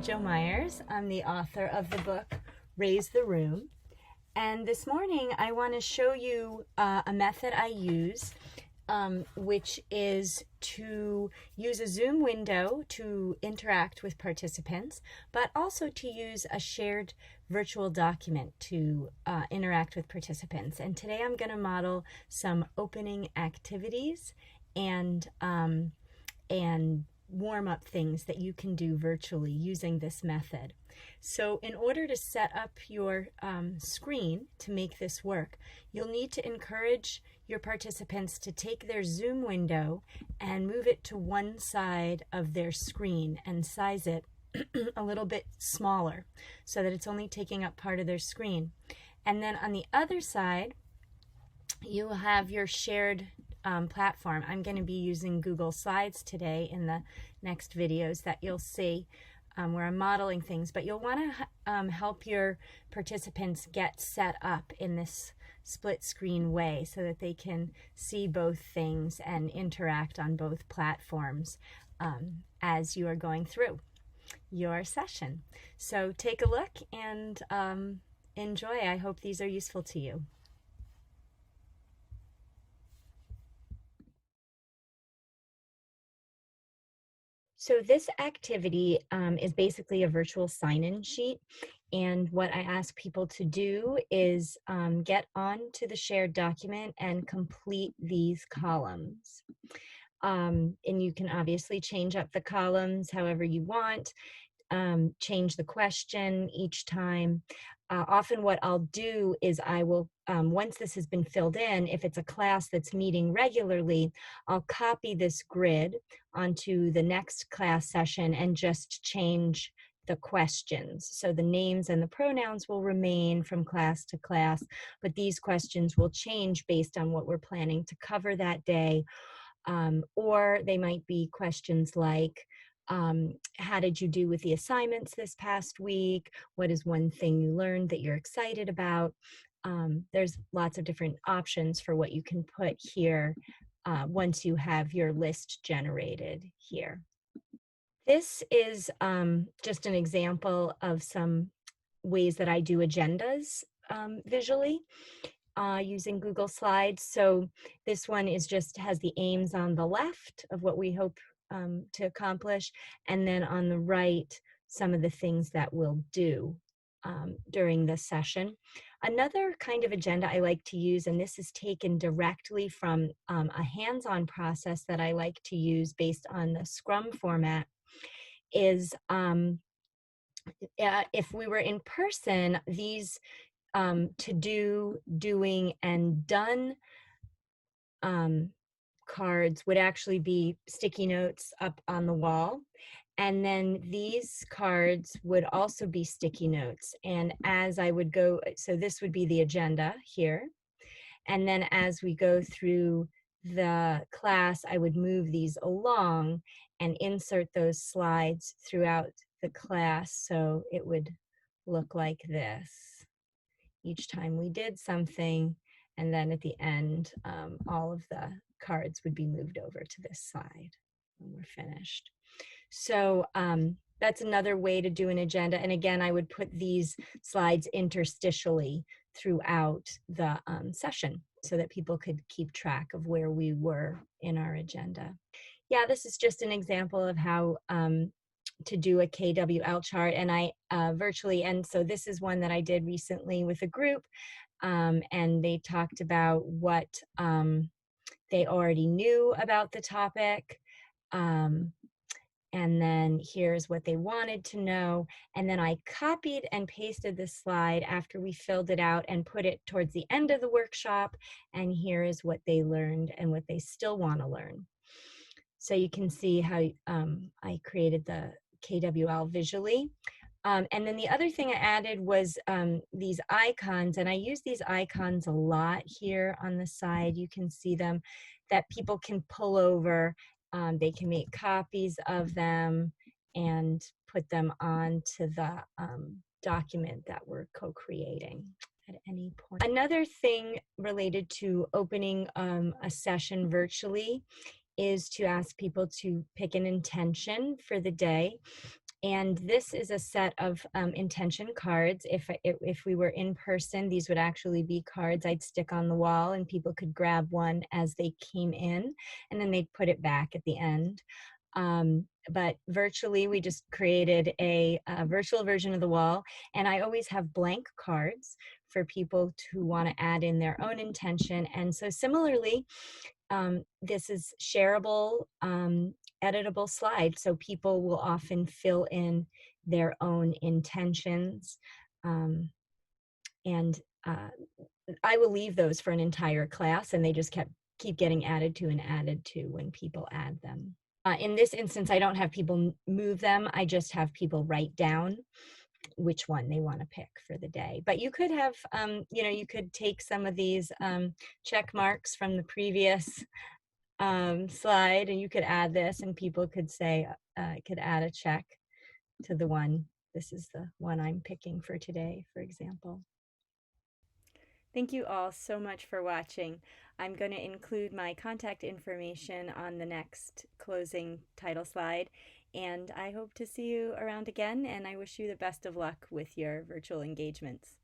Jo Myers. I'm the author of the book Raise the Room. And this morning I want to show you a method I use, which is to use a Zoom window to interact with participants, but also to use a shared virtual document to interact with participants. And today I'm going to model some opening activities and warm-up things that you can do virtually using this method. So in order to set up your screen to make this work, you'll need to encourage your participants to take their Zoom window and move it to one side of their screen and size it a little bit smaller so that it's only taking up part of their screen. And then on the other side, you will have your shared platform. I'm going to be using Google Slides today in the next videos that you'll see where I'm modeling things, but you'll want to help your participants get set up in this split screen way so that they can see both things and interact on both platforms as you are going through your session. So take a look and enjoy. I hope these are useful to you. So this activity is basically a virtual sign-in sheet, and what I ask people to do is get onto the shared document and complete these columns. And you can obviously change up the columns however you want, change the question each time. Often what I'll do is I will, once this has been filled in, if it's a class that's meeting regularly, I'll copy this grid onto the next class session and just change the questions. So the names and the pronouns will remain from class to class, but these questions will change based on what we're planning to cover that day. Or they might be questions like, how did you do with the assignments this past week? What is one thing you learned that you're excited about? There's lots of different options for what you can put here once you have your list generated here. This is just an example of some ways that I do agendas visually using Google Slides. So this one is just has the aims on the left of what we hope to accomplish, and then on the right, some of the things that we'll do during this session. Another kind of agenda I like to use, and this is taken directly from a hands-on process that I like to use based on the Scrum format, is if we were in person, these to do, doing, and done cards would actually be sticky notes up on the wall. And then these cards would also be sticky notes. And as I would go, so this would be the agenda here. And then as we go through the class, I would move these along and insert those slides throughout the class. So it would look like this each time we did something. And then at the end, all of the cards would be moved over to this side when we're finished. So that's another way to do an agenda. And again, I would put these slides interstitially throughout the session so that people could keep track of where we were in our agenda. Yeah, this is just an example of how to do a KWL chart, and I virtually, and so this is one that I did recently with a group, and they talked about what they already knew about the topic, and then here's what they wanted to know, and then I copied and pasted this slide after we filled it out and put it towards the end of the workshop, and here is what they learned and what they still want to learn. So you can see how I created the KWL visually. And then the other thing I added was these icons, and I use these icons a lot here on the side. You can see them, that people can pull over. They can make copies of them and put them onto the document that we're co-creating at any point. Another thing related to opening a session virtually is to ask people to pick an intention for the day. And this is a set of intention cards. If we were in person, these would actually be cards I'd stick on the wall, and people could grab one as they came in, and then they'd put it back at the end. But virtually, we just created a virtual version of the wall, and I always have blank cards for people who want to add in their own intention. And so similarly, this is shareable, editable slide, so people will often fill in their own intentions. And I will leave those for an entire class, and they just keep getting added to and added to when people add them. In this instance, I don't have people move them. I just have people write down which one they want to pick for the day. But you could have, you could take some of these check marks from the previous slide, and you could add this, and people could say, could add a check to the one. This is the one I'm picking for today, for example. Thank you all so much for watching. I'm going to include my contact information on the next closing title slide, and I hope to see you around again, and I wish you the best of luck with your virtual engagements.